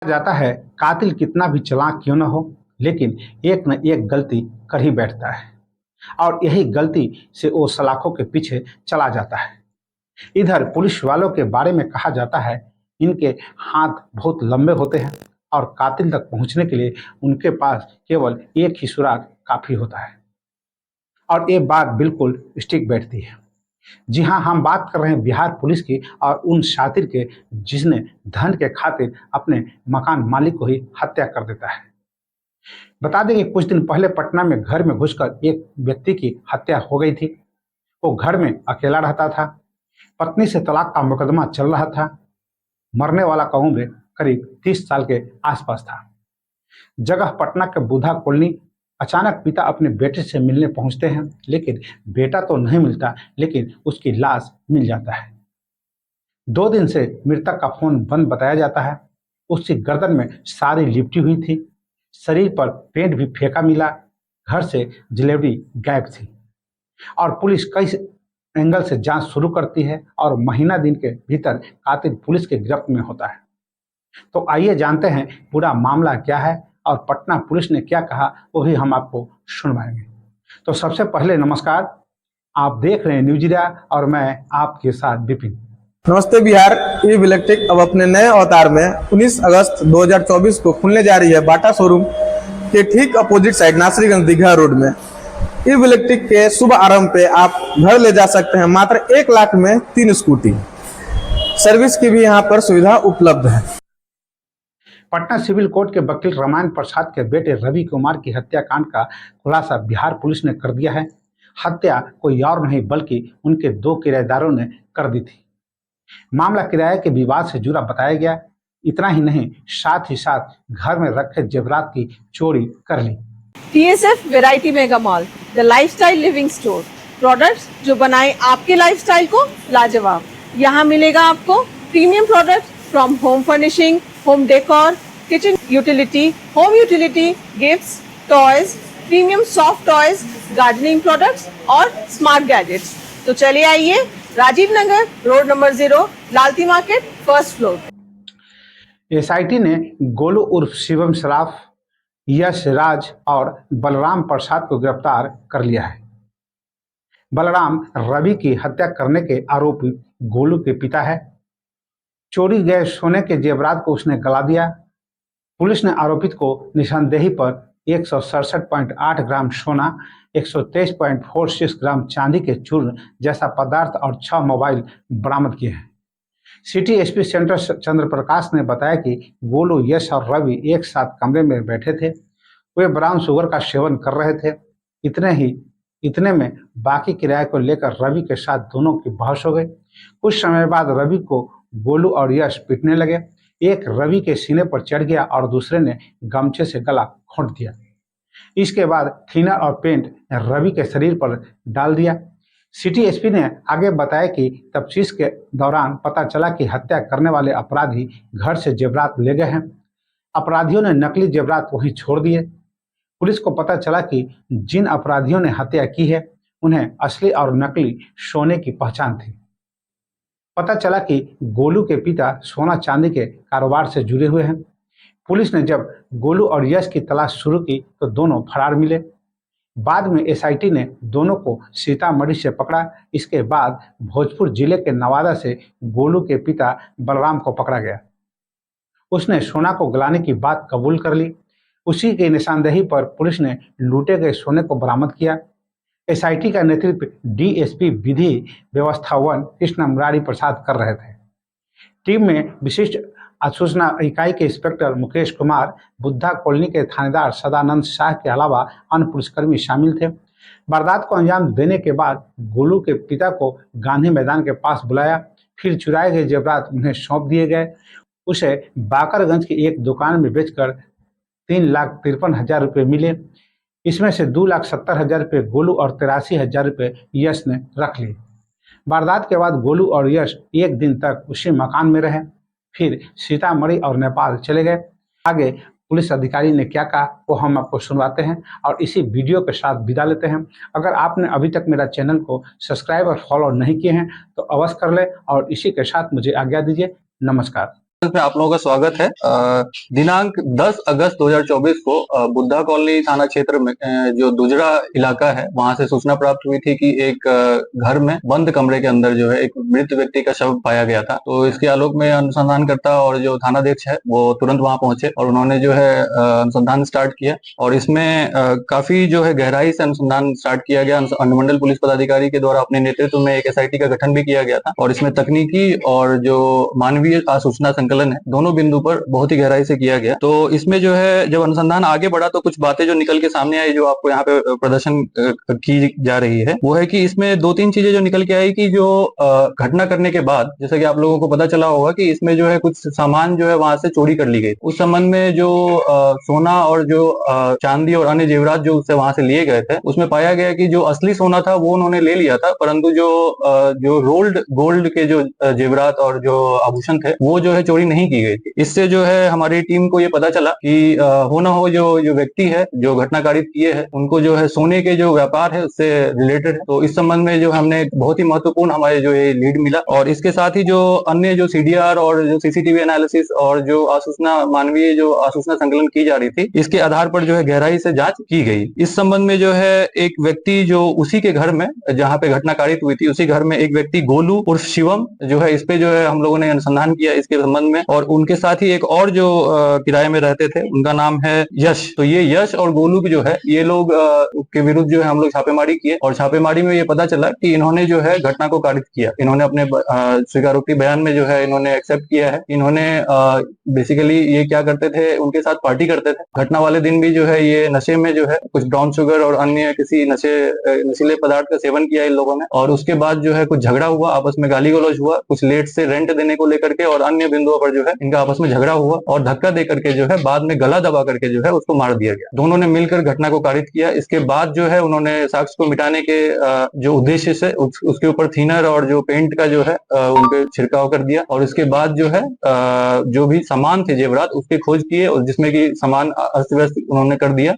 जाता है कातिल कितना भी चालाक क्यों न हो, लेकिन एक न एक गलती कर ही बैठता है और यही गलती से वो सलाखों के पीछे चला जाता है। इधर पुलिस वालों के बारे में कहा जाता है इनके हाथ बहुत लंबे होते हैं और कातिल तक पहुंचने के लिए उनके पास केवल एक ही सुराग काफी होता है। और ये बात बिल्कुल स्टिक बैठती है। जी हाँ, हम बात कर रहे हैं बिहार पुलिस की और उन शातिर के जिसने धन के खातिर अपने मकान मालिक को ही हत्या कर देता है। बता दें कि कुछ दिन पहले पटना में घर में घुसकर एक व्यक्ति की हत्या हो गई थी। वो घर में अकेला रहता था। पत्नी से तलाक का मुकदमा चल रहा था। मरने वाला का उम्र करीब 30 साल के आसपास था। जगह पटना के बुधा कॉलोनी। अचानक पिता अपने बेटे से मिलने पहुंचते हैं, लेकिन बेटा तो नहीं मिलता, लेकिन उसकी लाश मिल जाता है। 2 दिन से मृतक का फोन बंद बताया जाता है। उसकी गर्दन में साड़ी लिपटी हुई थी। शरीर पर पेंट भी फेंका मिला। घर से ज्वेलरी गायब थी और पुलिस कई एंगल से जांच शुरू करती है और महीना दिन के भीतर कातिल पुलिस के गिरफ्त में होता है। तो आइए जानते हैं पूरा मामला क्या है और पटना पुलिस ने क्या कहा, वो भी हम आपको सुनवाएंगे। तो सबसे पहले नमस्कार, आप देख रहे हैं न्यूज इंडिया और मैं आपके साथ विपिन। नमस्ते बिहार। ईव इलेक्ट्रिक अब अपने नए अवतार में 19 अगस्त 2024 को खुलने जा रही है बाटा शोरूम के ठीक opposite side Nasriganj Digha road में। ईव इलेक्ट्रिक के शुभ आरंभ पे आप घर ले जा सकते हैं मात्र 1 लाख में 3 स्कूटी। सर्विस की भी यहाँ पर सुविधा उपलब्ध है। पटना सिविल कोर्ट के वकील रामायण प्रसाद के बेटे रवि कुमार की हत्याकांड का खुलासा बिहार पुलिस ने कर दिया है। हत्या कोई और नहीं बल्कि उनके 2 किराएदारों ने कर दी थी। मामला किराए के विवाद से जुड़ा बताया गया। इतना ही नहीं, साथ ही साथ घर में रखे जेवरात की चोरी कर ली। TSF variety mega mall, the lifestyle living store. Products जो बनाए आपके लाइफस्टाइल को लाजवाब। यहाँ मिलेगा आपको premium products from home furnishing, home decor, kitchen utility, home utility, gifts, toys, premium soft toys, gardening products और स्मार्ट गैजेट्स। तो चलिए आइए, Rajiv Nagar, road number 0, Lalti market, first floor. SIT ने गोलू उर्फ शिवम सराफ, यश राज और बलराम प्रसाद को गिरफ्तार कर लिया है। बलराम रवि की हत्या करने के आरोपी गोलू के पिता है। चोरी गए सोने के जेवरात को उसने गला दिया। पुलिस ने आरोपित को निशानदेही पर 167.8 ग्राम सोना, 123.46 ग्राम चांदी के चूर्ण जैसा पदार्थ और 6 मोबाइल बरामद किए हैं। सिटी एसपी सेंटर चंद्र प्रकाश ने बताया कि गोलू, यश और रवि एक साथ कमरे में बैठे थे। वे ब्राउन शुगर का सेवन कर रहे थे। इतने में बाकी किराए को लेकर रवि के साथ दोनों की बहस हो गई। कुछ समय बाद रवि को गोलू और यश पीटने लगे। एक रवि के सीने पर चढ़ गया और दूसरे ने गमछे से गला घोंट दिया। इसके बाद थिनर और पेंट रवि के शरीर पर डाल दिया। सिटी एसपी ने आगे बताया कि तफ्तीश के दौरान पता चला कि हत्या करने वाले अपराधी घर से जेवरात ले गए हैं। अपराधियों ने नकली जेवरात वहीं छोड़ दिए। पुलिस को पता चला कि जिन अपराधियों ने हत्या की है उन्हें असली और नकली सोने की पहचान थी। पता चला कि गोलू के पिता सोना चांदी के कारोबार से जुड़े हुए हैं। पुलिस ने जब गोलू और यश की तलाश शुरू की तो दोनों फरार मिले। बाद में SIT ने दोनों को सीतामढ़ी से पकड़ा। इसके बाद भोजपुर जिले के नवादा से गोलू के पिता बलराम को पकड़ा गया। उसने सोना को गलाने की बात कबूल कर ली। उसी के निशानदेही पर पुलिस ने लूटे गए सोने को बरामद किया। SIT का नेतृत्व DSP विधि व्यवस्था 1 कृष्ण मुरारी प्रसाद कर रहे थे। टीम में विशिष्ट सूचना इकाई के इंस्पेक्टर मुकेश कुमार, बुद्धा कॉलोनी के थानेदार सदानंद शाह के अलावा अन्य पुलिसकर्मी शामिल थे। वारदात को अंजाम देने के बाद गोलू के पिता को गांधी मैदान के पास बुलाया। फिर चुराए गए जेवरात उन्हें सौंप दिए गए। उसे बाकरगंज की एक दुकान में बेचकर 3,53,000 रुपये मिले। इसमें से 2,70,000 रुपये गोलू और 83,000 रुपये यश ने रख लिए। वारदात के बाद गोलू और यश एक दिन तक उसी मकान में रहे, फिर सीतामढ़ी और नेपाल चले गए। आगे पुलिस अधिकारी ने क्या कहा वो हम आपको सुनवाते हैं और इसी वीडियो के साथ विदा लेते हैं। अगर आपने अभी तक मेरा चैनल को सब्सक्राइब और फॉलो नहीं किए हैं तो अवश्य कर ले और इसी के साथ मुझे आज्ञा दीजिए। नमस्कार। में आप लोगों का स्वागत है। दिनांक 10 अगस्त 2024 को बुद्धा कॉलोनी थाना क्षेत्र में जो दुजरा इलाका है वहां से सूचना प्राप्त हुई थी कि एक घर में बंद कमरे के अंदर जो है एक मृत व्यक्ति का शव पाया गया था। तो इसके आलोक में अनुसंधानकर्ता और जो थानाध्यक्ष है वो तुरंत वहां पहुंचे और उन्होंने जो है अनुसंधान स्टार्ट किया और इसमें काफी जो है गहराई से अनुसंधान स्टार्ट किया गया। अनुमंडल पुलिस पदाधिकारी के द्वारा अपने नेतृत्व में एक SIT का गठन भी किया गया था और इसमें तकनीकी और जो मानवीय आसूचना संकलन है दोनों बिंदु पर बहुत ही गहराई से किया गया। तो इसमें जो है जब अनुसंधान आगे बढ़ा तो कुछ बातें जो निकल के सामने आई जो आपको यहाँ पे प्रदर्शन की जा रही है वो है कि इसमें 2-3 चीजें जो निकल के आई कि जो घटना करने के बाद जैसा कि आप लोगों को पता चला होगा कि इसमें जो है कुछ सामान जो है वहां से चोरी कर ली गई। उस संबंध में जो सोना और जो चांदी और अन्य जेवरात जो उससे वहां से लिए गए थे उसमें पाया गया कि जो असली सोना था वो उन्होंने ले लिया था, परंतु जो रोल्ड गोल्ड के जो जेवरात और जो आभूषण थे वो जो है चोरी नहीं की गई थी। इससे जो है हमारी टीम को ये पता चला कि हो ना हो जो व्यक्ति है जो घटना कारित किए हैं उनको जो है सोने के जो व्यापार है उससे रिलेटेड है। तो इस संबंध में जो हमने बहुत ही महत्वपूर्ण हमारे जो ये लीड मिला और इसके साथ ही जो अन्य जो CDR और जो CCTV एनालिसिस और जो आसूचना मानवीय जो आसूचना संकलन की जा रही थी इसके आधार पर जो है गहराई से जांच की गई। इस संबंध में जो है एक व्यक्ति जो उसी के घर में जहाँ पे घटना कारित हुई थी उसी घर में एक व्यक्ति गोलू उर्फ शिवम जो है इस पे जो है हम लोगों ने अनुसंधान किया इसके संबंध में और उनके साथ ही एक और जो किराए में रहते थे उनका नाम है यश। तो ये यश और गोलू जो है ये लोग के विरुद्ध जो है हम लोग छापेमारी किए और छापेमारी में ये पता चला कि इन्होंने जो है घटना को कारित किया। इन्होंने अपने स्वीकारोक्ति बयान में जो है इन्होंने एक्सेप्ट किया है। इन्होंने बेसिकली ये क्या करते थे उनके साथ पार्टी करते थे। घटना वाले दिन भी जो है ये नशे में जो है कुछ ब्राउन शुगर और अन्य किसी नशीले पदार्थ का सेवन किया इन लोगों ने और उसके बाद जो है कुछ झगड़ा हुआ, आपस में गाली गलौज हुआ, कुछ लेट से रेंट देने को लेकर के और अन्य बिंदुओं पर जो है इनका आपस में झगड़ा हुआ और धक्का दे करके जो है बाद में गला दबा करके जो है उसको मार दिया गया। दोनों ने मिलकर घटना को कारित किया। इसके बाद जो है उन्होंने साक्ष्य को मिटाने के जो उद्देश्य से उसके ऊपर थिनर और जो पेंट का जो है उनके छिड़काव कर दिया और उसके बाद जो है जो भी सामान थे जेवरात उसकी खोज किए और जिसमें कि सामान अस्त व्यस्त उन्होंने कर दिया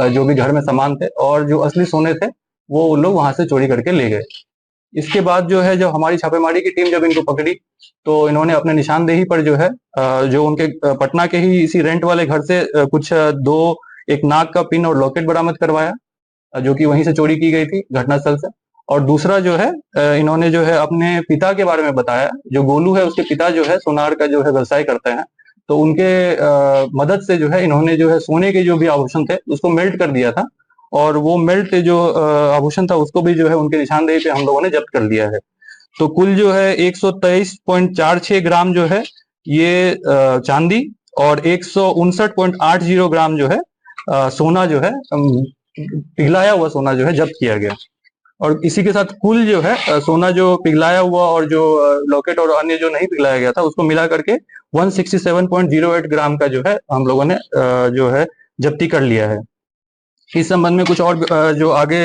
जो भी घर में सामान थे और जो असली सोने थे वो उन लोग वहां से चोरी करके ले गए। इसके बाद जो है जब हमारी छापेमारी की टीम जब इनको पकड़ी तो इन्होंने अपने निशानदेही पर जो है जो उनके पटना के ही इसी रेंट वाले घर से कुछ एक नाक का पिन और लॉकेट बरामद करवाया जो कि वहीं से चोरी की गई थी घटनास्थल से। और दूसरा जो है इन्होंने जो है अपने पिता के बारे में बताया। जो गोलू है उसके पिता जो है सोनार का जो है व्यवसाय करते हैं तो उनके मदद से जो है इन्होंने जो है सोने के जो भी आभूषण थे उसको मेल्ट कर दिया था और वो मेल्ट जो आभूषण था उसको भी जो है उनके निशानदेही पे हम लोगों ने जब्त कर लिया है। तो कुल जो है 123.46 ग्राम जो है ये चांदी और 159.80 ग्राम जो है सोना जो है पिघलाया हुआ सोना जो है जब्त किया गया। और इसी के साथ कुल जो है सोना जो पिघलाया हुआ और जो लॉकेट और अन्य जो नहीं पिघलाया गया था उसको मिला करके 167.08 ग्राम का जो है हम लोगों ने जो है जब्ती कर लिया है। इस संबंध में कुछ और जो आगे